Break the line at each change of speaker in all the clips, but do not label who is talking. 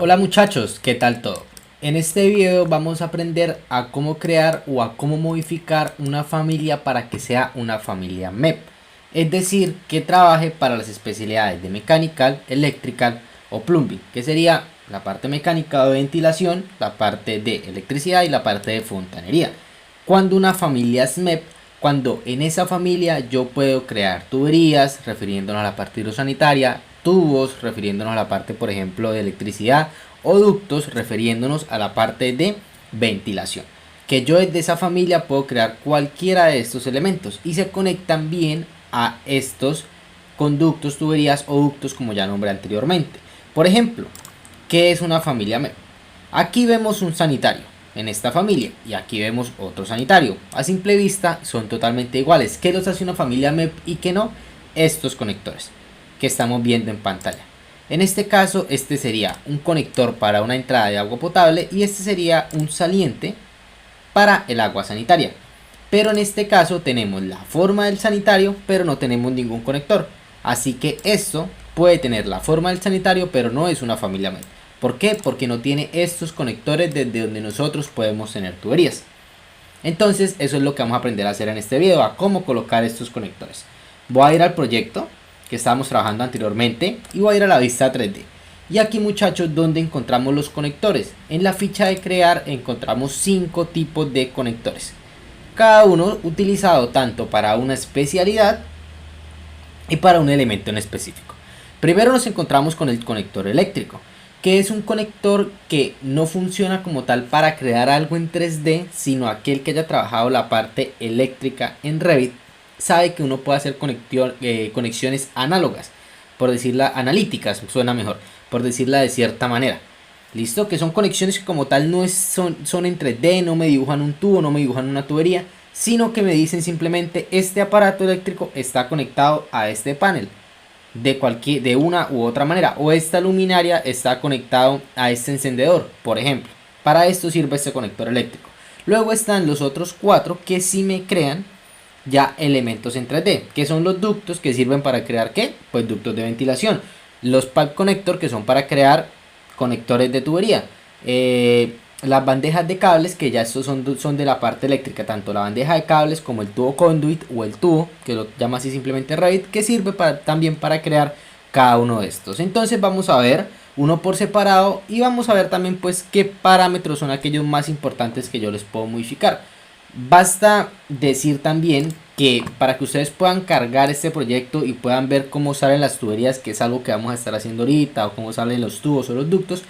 Hola muchachos, ¿qué tal todo? En este video vamos a aprender a cómo crear o a cómo modificar una familia para que sea una familia MEP. Es decir, que trabaje para las especialidades de mechanical, electrical o plumbing, que sería la parte mecánica de ventilación, la parte de electricidad y la parte de fontanería. Cuando una familia es MEP, cuando en esa familia yo puedo crear tuberías, refiriéndonos a la parte hidrosanitaria, tubos, refiriéndonos a la parte, por ejemplo, de electricidad, o ductos, refiriéndonos a la parte de ventilación. Que yo desde esa familia puedo crear cualquiera de estos elementos y se conectan bien a estos conductos, tuberías o ductos como ya nombré anteriormente. Por ejemplo, ¿qué es una familia MEP? Aquí vemos un sanitario en esta familia y aquí vemos otro sanitario. A simple vista son totalmente iguales. ¿Qué los hace una familia MEP y qué no? Estos conectores que estamos viendo en pantalla. En este caso, este sería un conector para una entrada de agua potable y este sería un saliente para el agua sanitaria. Pero en este caso tenemos la forma del sanitario, pero no tenemos ningún conector. Así que esto puede tener la forma del sanitario, pero no es una familia MEP. ¿Por qué? Porque no tiene estos conectores desde donde nosotros podemos tener tuberías. Entonces eso es lo que vamos a aprender a hacer en este video, a cómo colocar estos conectores. Voy a ir al proyecto que estábamos trabajando anteriormente y voy a ir a la vista 3D. Y aquí muchachos, ¿dónde encontramos los conectores? En la ficha de crear encontramos 5 tipos de conectores. Cada uno utilizado tanto para una especialidad y para un elemento en específico. Primero nos encontramos con el conector eléctrico, que es un conector que no funciona como tal para crear algo en 3D, sino aquel que haya trabajado la parte eléctrica en Revit sabe que uno puede hacer conexiones análogas, por decirla analíticas, suena mejor, por decirla de cierta manera. ¿Listo? Que son conexiones que como tal no son en 3D, no me dibujan un tubo, no me dibujan una tubería, sino que me dicen simplemente este aparato eléctrico está conectado a este panel de una u otra manera, o esta luminaria está conectado a este encendedor, por ejemplo. Para esto sirve este conector eléctrico. Luego están los otros 4 que sí me crean ya elementos en 3D, que son los ductos, que sirven para crear ¿qué? Pues ductos de ventilación. Los pipe connector, que son para crear conectores de tubería. Las bandejas de cables, que ya estos son de la parte eléctrica, tanto la bandeja de cables como el tubo conduit o el tubo, que lo llama así simplemente Revit, que sirve también para crear cada uno de estos. Entonces vamos a ver uno por separado y vamos a ver también pues qué parámetros son aquellos más importantes que yo les puedo modificar. Basta decir también que para que ustedes puedan cargar este proyecto y puedan ver cómo salen las tuberías, que es algo que vamos a estar haciendo ahorita, o cómo salen los tubos o los ductos,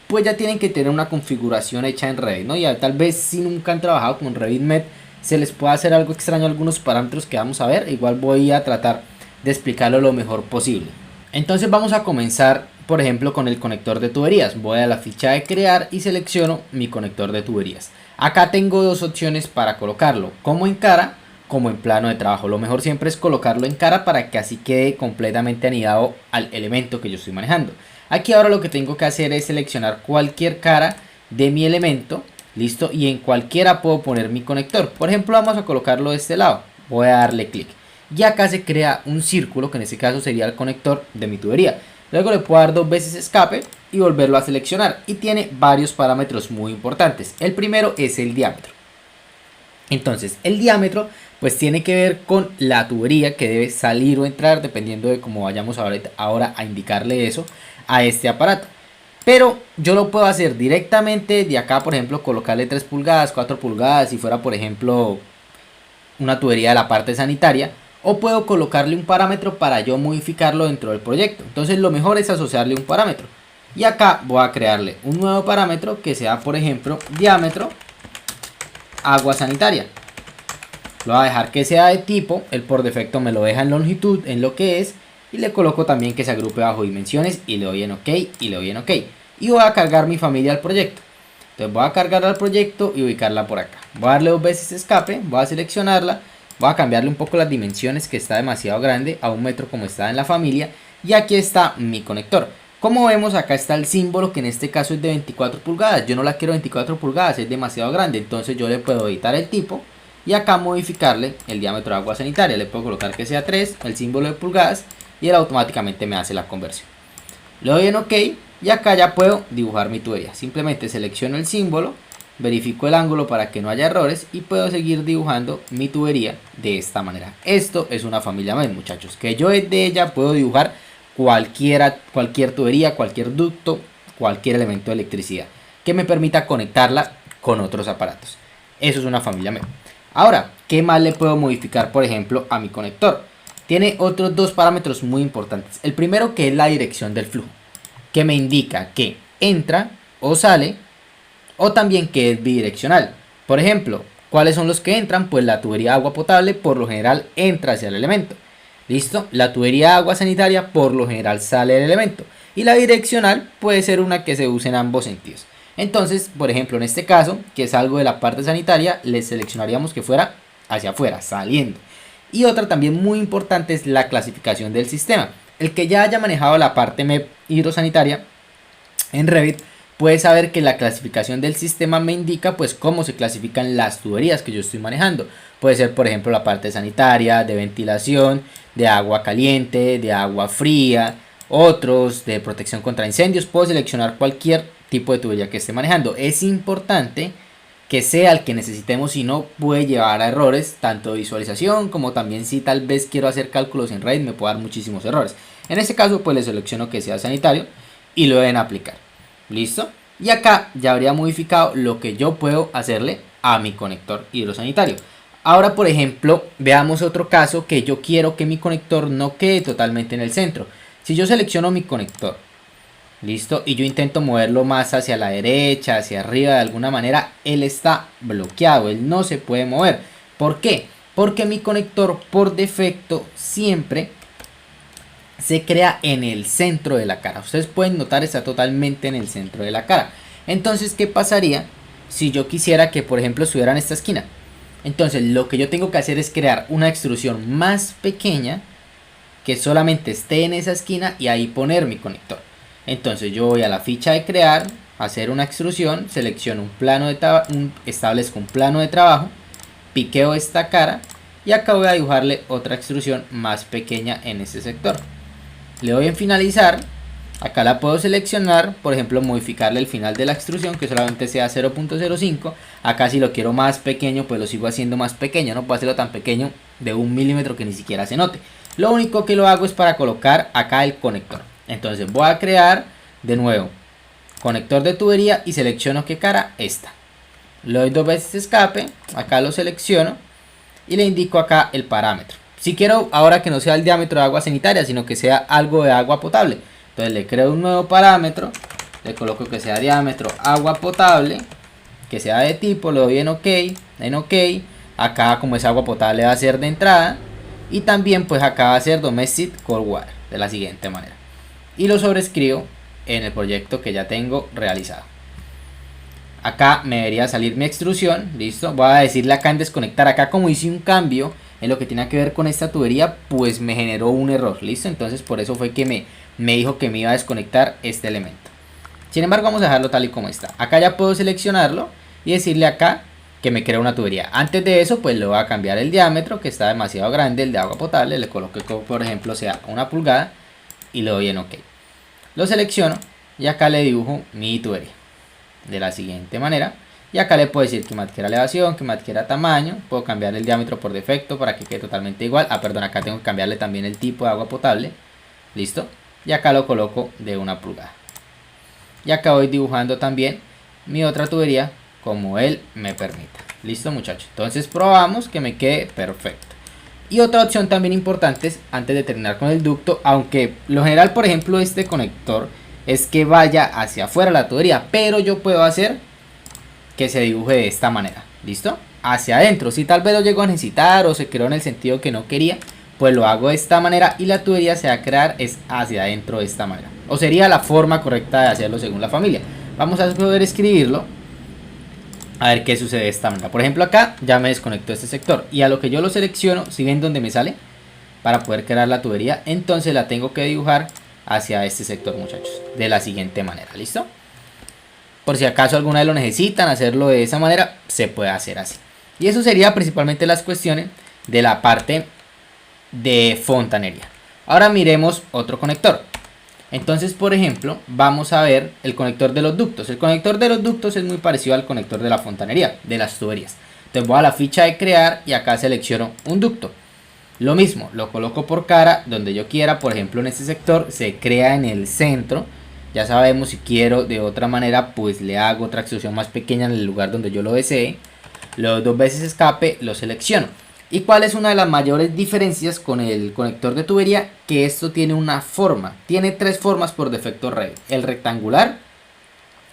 pues ya tienen que tener una configuración hecha en Revit, ¿no? Ya tal vez si nunca han trabajado con Revit MEP se les puede hacer algo extraño a algunos parámetros que vamos a ver. Igual voy a tratar de explicarlo lo mejor posible. Entonces vamos a comenzar, por ejemplo, con el conector de tuberías. Voy a la ficha de crear y selecciono mi conector de tuberías. Acá tengo dos opciones para colocarlo, como en cara, como en plano de trabajo. Lo mejor siempre es colocarlo en cara para que así quede completamente anidado al elemento que yo estoy manejando. Aquí ahora lo que tengo que hacer es seleccionar cualquier cara de mi elemento, listo, y en cualquiera puedo poner mi conector. Por ejemplo, vamos a colocarlo de este lado. Voy a darle clic. Y acá se crea un círculo, que en este caso sería el conector de mi tubería. Luego le puedo dar 2 veces escape y volverlo a seleccionar. Y tiene varios parámetros muy importantes. El primero es el diámetro. Entonces, el diámetro pues tiene que ver con la tubería que debe salir o entrar, dependiendo de cómo vayamos ahora a indicarle eso a este aparato. Pero yo lo puedo hacer directamente de acá, por ejemplo, colocarle 3 pulgadas, 4 pulgadas, si fuera por ejemplo una tubería de la parte sanitaria. O puedo colocarle un parámetro para yo modificarlo dentro del proyecto. Entonces lo mejor es asociarle un parámetro. Y acá voy a crearle un nuevo parámetro que sea, por ejemplo, diámetro agua sanitaria. Lo voy a dejar que sea de tipo, él por defecto me lo deja en longitud, en lo que es. Y le coloco también que se agrupe bajo dimensiones y le doy en OK y le doy en OK. Y voy a cargar mi familia al proyecto. Entonces voy a cargar al proyecto y ubicarla por acá. Voy a darle 2 veces escape, voy a seleccionarla. Voy a cambiarle un poco las dimensiones, que está demasiado grande, a 1 metro como está en la familia. Y aquí está mi conector. Como vemos, acá está el símbolo, que en este caso es de 24 pulgadas. Yo no la quiero 24 pulgadas, es demasiado grande. Entonces yo le puedo editar el tipo y acá modificarle el diámetro de agua sanitaria. Le puedo colocar que sea 3, el símbolo de pulgadas, y él automáticamente me hace la conversión. Le doy en OK y acá ya puedo dibujar mi tubería. Simplemente selecciono el símbolo, verifico el ángulo para que no haya errores y puedo seguir dibujando mi tubería de esta manera. Esto es una familia MEP, muchachos, que yo desde ella puedo dibujar cualquier tubería, cualquier ducto, cualquier elemento de electricidad que me permita conectarla con otros aparatos. Eso es una familia MEP. Ahora, ¿qué más le puedo modificar, por ejemplo, a mi conector? Tiene otros dos parámetros muy importantes. El primero, que es la dirección del flujo, que me indica que entra o sale, o también que es bidireccional. Por ejemplo, ¿cuáles son los que entran? Pues la tubería de agua potable por lo general entra hacia el elemento. ¿Listo? La tubería de agua sanitaria por lo general sale del elemento. Y la bidireccional puede ser una que se use en ambos sentidos. Entonces, por ejemplo, en este caso, que es algo de la parte sanitaria, le seleccionaríamos que fuera hacia afuera, saliendo. Y otra también muy importante es la clasificación del sistema. El que ya haya manejado la parte MEP hidrosanitaria en Revit puede saber que la clasificación del sistema me indica pues cómo se clasifican las tuberías que yo estoy manejando. Puede ser, por ejemplo, la parte sanitaria, de ventilación, de agua caliente, de agua fría, otros de protección contra incendios. Puedo seleccionar cualquier tipo de tubería que esté manejando. Es importante que sea el que necesitemos, y no puede llevar a errores tanto de visualización como también si tal vez quiero hacer cálculos en Revit me puede dar muchísimos errores. En este caso pues le selecciono que sea sanitario y lo deben aplicar. ¿Listo? Y acá ya habría modificado lo que yo puedo hacerle a mi conector hidrosanitario. Ahora, por ejemplo, veamos otro caso que yo quiero que mi conector no quede totalmente en el centro. Si yo selecciono mi conector, listo, y yo intento moverlo más hacia la derecha, hacia arriba de alguna manera, él está bloqueado, él no se puede mover. ¿Por qué? Porque mi conector por defecto siempre se crea en el centro de la cara. Ustedes pueden notar, está totalmente en el centro de la cara. Entonces, ¿qué pasaría si yo quisiera que, por ejemplo, estuviera en esta esquina? Entonces, lo que yo tengo que hacer es crear una extrusión más pequeña que solamente esté en esa esquina y ahí poner mi conector. Entonces, yo voy a la ficha de crear, hacer una extrusión, selecciono un plano establezco un plano de trabajo, piqueo esta cara y acá voy a dibujarle otra extrusión más pequeña en este sector. Le doy en finalizar, acá la puedo seleccionar, por ejemplo modificarle el final de la extrusión que solamente sea 0.05, acá si lo quiero más pequeño pues lo sigo haciendo más pequeño, no puedo hacerlo tan pequeño de 1 milímetro que ni siquiera se note. Lo único que lo hago es para colocar acá el conector. Entonces voy a crear de nuevo conector de tubería y selecciono qué cara, esta. Le doy 2 veces escape, acá lo selecciono y le indico acá el parámetro. Si quiero ahora que no sea el diámetro de agua sanitaria, sino que sea algo de agua potable, entonces le creo un nuevo parámetro, le coloco que sea diámetro agua potable, que sea de tipo, le doy en OK, acá como es agua potable va a ser de entrada, y también pues acá va a ser domestic cold water, de la siguiente manera, y lo sobrescribo en el proyecto que ya tengo realizado. Acá me debería salir mi extrusión, listo, voy a decirle acá en desconectar, acá como hice un cambio en lo que tiene que ver con esta tubería, pues me generó un error, listo, entonces por eso fue que me dijo que me iba a desconectar este elemento. Sin embargo vamos a dejarlo tal y como está. Acá ya puedo seleccionarlo y decirle acá que me crea una tubería. Antes de eso pues le voy a cambiar el diámetro, que está demasiado grande, el de agua potable, le coloco que por ejemplo sea 1 pulgada y le doy en OK. Lo selecciono y acá le dibujo mi tubería de la siguiente manera, y acá le puedo decir que me adquiera elevación, que me adquiera tamaño, puedo cambiar el diámetro por defecto para que quede totalmente igual. Perdón, acá tengo que cambiarle también el tipo de agua potable, listo, y acá lo coloco de 1 pulgada. Y acá voy dibujando también mi otra tubería como él me permita. Listo, muchachos, entonces probamos que me quede perfecto. Y otra opción también importante es, antes de terminar con el ducto, aunque lo general por ejemplo este conector es que vaya hacia afuera la tubería, pero yo puedo hacer que se dibuje de esta manera, ¿listo? Hacia adentro, si tal vez lo llego a necesitar o se creó en el sentido que no quería, pues lo hago de esta manera y la tubería se va a crear es hacia adentro de esta manera, o sería la forma correcta de hacerlo según la familia. Vamos a poder escribirlo, a ver qué sucede de esta manera. Por ejemplo acá ya me desconectó este sector y a lo que yo lo selecciono, si ven donde me sale para poder crear la tubería, entonces la tengo que dibujar hacia este sector, muchachos, de la siguiente manera, ¿listo? Por si acaso alguna vez lo necesitan hacerlo de esa manera, se puede hacer así. Y eso sería principalmente las cuestiones de la parte de fontanería. Ahora miremos otro conector. Entonces, por ejemplo, vamos a ver el conector de los ductos. El conector de los ductos es muy parecido al conector de la fontanería, de las tuberías. Entonces voy a la ficha de crear y acá selecciono un ducto. Lo mismo, lo coloco por cara donde yo quiera. Por ejemplo, en este sector se crea en el centro. Ya sabemos, si quiero de otra manera, pues le hago otra extrusión más pequeña en el lugar donde yo lo desee. Le doy 2 veces escape, lo selecciono. ¿Y cuál es una de las mayores diferencias con el conector de tubería? Que esto tiene una forma. Tiene 3 formas por defecto Revit: el rectangular,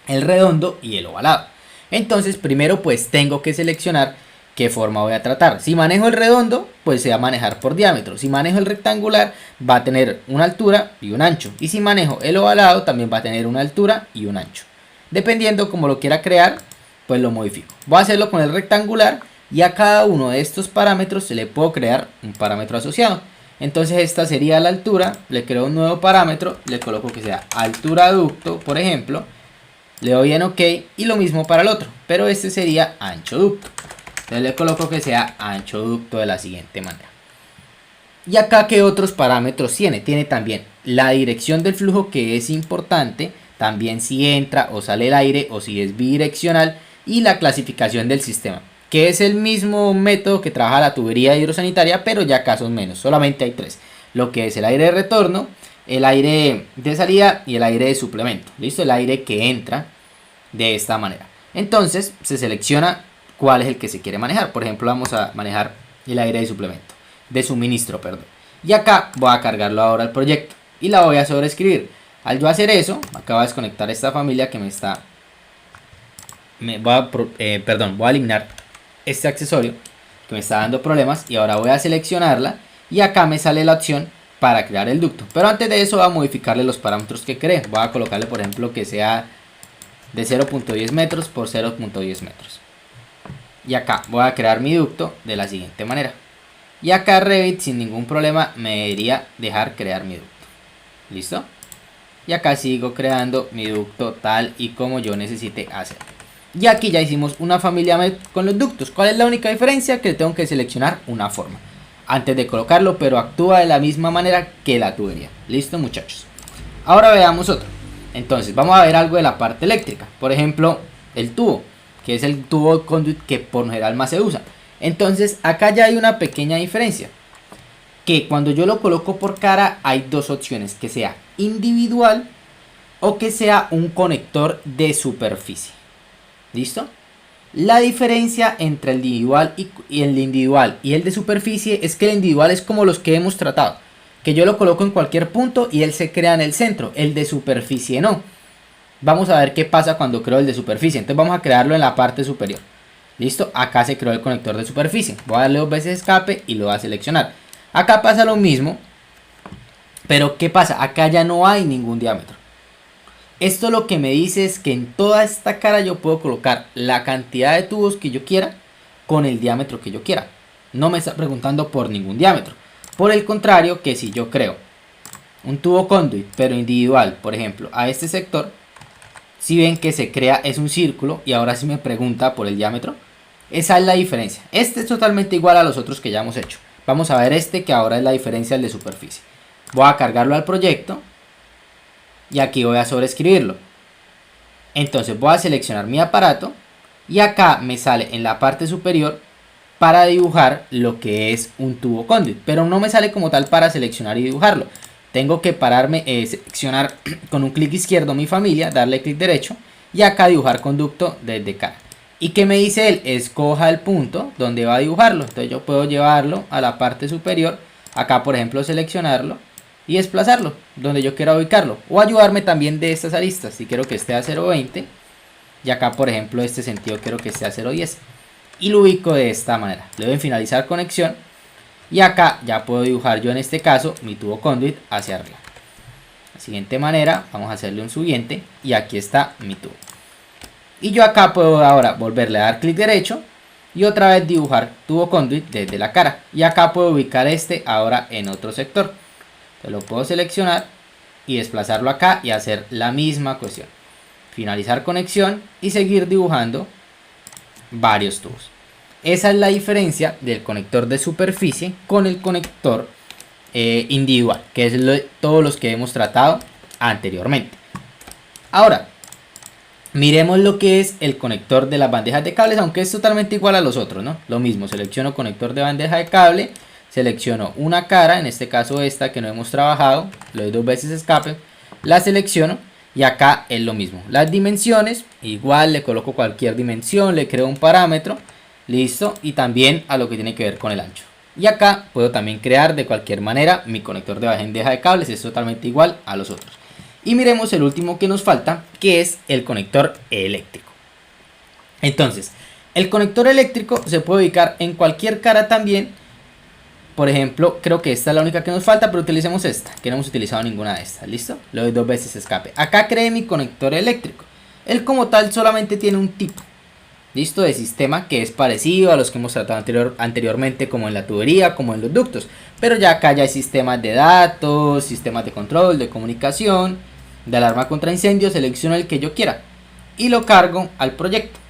el redondo y el ovalado. Entonces primero pues tengo que seleccionar qué forma voy a tratar. Si manejo el redondo, pues se va a manejar por diámetro. Si manejo el rectangular, va a tener una altura y un ancho. Y si manejo el ovalado, también va a tener una altura y un ancho. Dependiendo como lo quiera crear, pues lo modifico. Voy a hacerlo con el rectangular y a cada uno de estos parámetros se le puedo crear un parámetro asociado. Entonces esta sería la altura, le creo un nuevo parámetro, le coloco que sea altura ducto, por ejemplo. Le doy en OK y lo mismo para el otro, pero este sería ancho ducto. Entonces le coloco que sea ancho ducto de la siguiente manera. Y acá, ¿qué otros parámetros tiene? Tiene también la dirección del flujo, que es importante. También si entra o sale el aire o si es bidireccional. Y la clasificación del sistema, que es el mismo método que trabaja la tubería hidrosanitaria, pero ya acá son menos. Solamente hay 3. Lo que es el aire de retorno, el aire de salida y el aire de suplemento. ¿Listo? El aire que entra de esta manera. Entonces se selecciona cuál es el que se quiere manejar. Por ejemplo, vamos a manejar el aire de suplemento, de suministro, perdón. Y acá voy a cargarlo ahora al proyecto y la voy a sobreescribir. Al yo hacer eso, acabo de desconectar esta familia que voy a eliminar este accesorio que me está dando problemas y ahora voy a seleccionarla y acá me sale la opción para crear el ducto. Pero antes de eso voy a modificarle los parámetros que creé. Voy a colocarle, por ejemplo, que sea de 0.10 metros por 0.10 metros. Y acá voy a crear mi ducto de la siguiente manera. Y acá Revit sin ningún problema me debería dejar crear mi ducto. ¿Listo? Y acá sigo creando mi ducto tal y como yo necesite hacer. Y aquí ya hicimos una familia con los ductos. ¿Cuál es la única diferencia? Que tengo que seleccionar una forma antes de colocarlo, pero actúa de la misma manera que la tubería. ¿Listo, muchachos? Ahora veamos otro. Entonces vamos a ver algo de la parte eléctrica. Por ejemplo, el tubo, que es el tubo conduit que por lo general más se usa. Entonces acá ya hay una pequeña diferencia, que cuando yo lo coloco por cara hay 2 opciones: que sea individual o que sea un conector de superficie. ¿Listo? La diferencia entre el individual y el de superficie es que el individual es como los que hemos tratado, que yo lo coloco en cualquier punto y él se crea en el centro. El de superficie no. Vamos a ver qué pasa cuando creo el de superficie. Entonces vamos a crearlo en la parte superior. ¿Listo? Acá se creó el conector de superficie. Voy a darle 2 veces escape y lo voy a seleccionar. Acá pasa lo mismo, pero ¿qué pasa? Acá ya no hay ningún diámetro. Esto lo que me dice es que en toda esta cara yo puedo colocar la cantidad de tubos que yo quiera con el diámetro que yo quiera. No me está preguntando por ningún diámetro. Por el contrario, que si yo creo un tubo conduit pero individual, por ejemplo, a este sector, si ven que se crea es un círculo y ahora sí me pregunta por el diámetro. Esa es la diferencia. Este es totalmente igual a los otros que ya hemos hecho. Vamos a ver este, que ahora es la diferencia del de superficie. Voy a cargarlo al proyecto y aquí voy a sobreescribirlo. Entonces voy a seleccionar mi aparato y acá me sale en la parte superior para dibujar lo que es un tubo conduit, pero no me sale como tal para seleccionar y dibujarlo. Tengo que pararme, seleccionar con un clic izquierdo mi familia, darle clic derecho y acá dibujar conducto desde cara. ¿Y qué me dice él? Escoja el punto donde va a dibujarlo. Entonces yo puedo llevarlo a la parte superior, acá por ejemplo seleccionarlo y desplazarlo donde yo quiera ubicarlo, o ayudarme también de estas aristas. Si quiero que esté a 0.20 y acá por ejemplo este sentido quiero que esté a 0.10 y lo ubico de esta manera. Le doy en finalizar conexión y acá ya puedo dibujar yo en este caso mi tubo conduit hacia arriba. De la siguiente manera vamos a hacerle un subiente y aquí está mi tubo. Y yo acá puedo ahora volverle a dar clic derecho y otra vez dibujar tubo conduit desde la cara. Y acá puedo ubicar este ahora en otro sector. Entonces lo puedo seleccionar y desplazarlo acá y hacer la misma cuestión. Finalizar conexión y seguir dibujando varios tubos. Esa es la diferencia del conector de superficie con el conector individual, que es todos los que hemos tratado anteriormente. Ahora, miremos lo que es el conector de las bandejas de cables, aunque es totalmente igual a los otros, ¿no? Lo mismo, selecciono conector de bandeja de cable, selecciono una cara, en este caso esta que no hemos trabajado, le doy 2 veces escape, la selecciono y acá es lo mismo. Las dimensiones, igual le coloco cualquier dimensión, le creo un parámetro, listo, y también a lo que tiene que ver con el ancho. Y acá puedo también crear de cualquier manera mi conector de bandeja de cables, es totalmente igual a los otros. Y miremos el último que nos falta, que es el conector eléctrico. Entonces, el conector eléctrico se puede ubicar en cualquier cara también. Por ejemplo, creo que esta es la única que nos falta, pero utilicemos esta, que no hemos utilizado ninguna de estas. ¿Listo? Le doy 2 veces escape. Acá creé mi conector eléctrico. Él como tal solamente tiene un tipo, ¿listo? De sistema que es parecido a los que hemos tratado anteriormente, como en la tubería, como en los ductos. Pero ya acá ya hay sistemas de datos, sistemas de control, de comunicación, de alarma contra incendios. Selecciono el que yo quiera y lo cargo al proyecto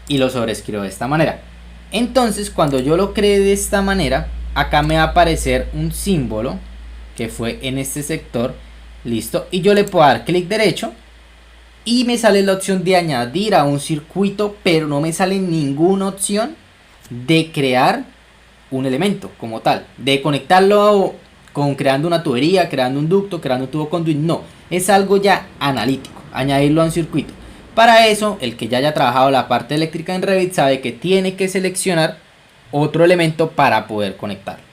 y lo sobrescribo de esta manera. Entonces cuando yo lo cree de esta manera, acá me va a aparecer un símbolo que fue en este sector, listo, y yo le puedo dar clic derecho y me sale la opción de añadir a un circuito, pero no me sale ninguna opción de crear un elemento como tal, de conectarlo con creando una tubería, creando un ducto, creando un tubo conduit. No, es algo ya analítico, añadirlo a un circuito. Para eso, el que ya haya trabajado la parte eléctrica en Revit sabe que tiene que seleccionar otro elemento para poder conectarlo.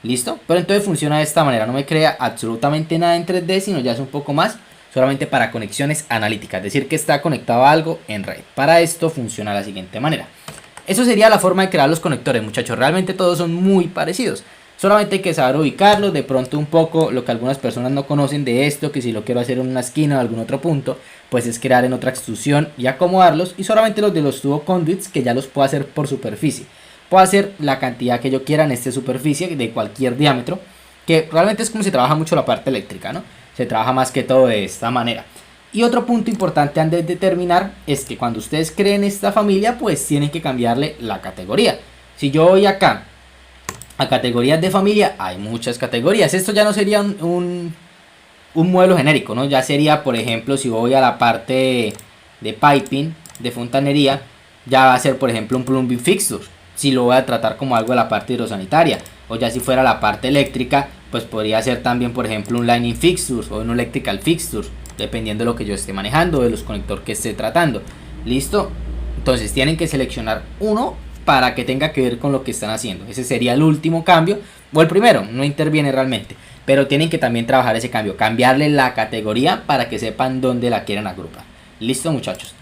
¿Listo? Pero entonces funciona de esta manera, no me crea absolutamente nada en 3D, sino ya es un poco más solamente para conexiones analíticas, es decir que está conectado a algo en Revit. Para esto funciona de la siguiente manera. Eso sería la forma de crear los conectores, muchachos. Realmente todos son muy parecidos. Solamente hay que saber ubicarlos, de pronto un poco lo que algunas personas no conocen de esto, que si lo quiero hacer en una esquina o algún otro punto, pues es crear en otra extrusión y acomodarlos. Y solamente los de los tubo conduits, que ya los puedo hacer por superficie. Puedo hacer la cantidad que yo quiera en esta superficie de cualquier diámetro, que realmente es como se trabaja mucho la parte eléctrica, ¿no? Se trabaja más que todo de esta manera. Y otro punto importante antes de terminar es que cuando ustedes creen esta familia, pues tienen que cambiarle la categoría. Si yo voy acá a categorías de familia, hay muchas categorías. Esto ya no sería un modelo genérico, ¿no? Ya sería, por ejemplo, si voy a la parte de piping, de fontanería, ya va a ser, por ejemplo, un plumbing fixture. Si lo voy a tratar como algo de la parte hidrosanitaria. O ya si fuera la parte eléctrica, pues podría ser también, por ejemplo, un lining fixture o un electrical fixture, dependiendo de lo que yo esté manejando, de los conectores que esté tratando. ¿Listo? Entonces tienen que seleccionar uno para que tenga que ver con lo que están haciendo. Ese sería el último cambio, o el primero, no interviene realmente, pero tienen que también trabajar ese cambio, cambiarle la categoría para que sepan dónde la quieren agrupar. Listo, muchachos.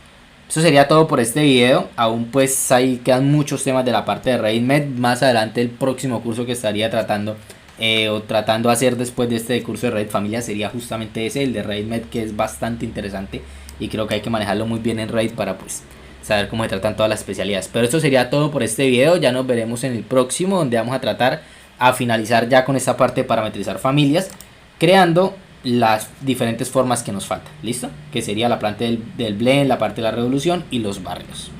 Eso sería todo por este video. Aún pues ahí quedan muchos temas de la parte de RevitMed. Más adelante el próximo curso que estaría tratando de hacer después de este curso de Revit Familia sería justamente ese, el de RevitMed, que es bastante interesante y creo que hay que manejarlo muy bien en Revit para pues saber cómo se tratan todas las especialidades. Pero esto sería todo por este video. Ya nos veremos en el próximo, donde vamos a tratar a finalizar ya con esta parte de parametrizar familias, creando las diferentes formas que nos faltan. ¿Listo? Que sería la parte del blend, la parte de la revolución y los barrios.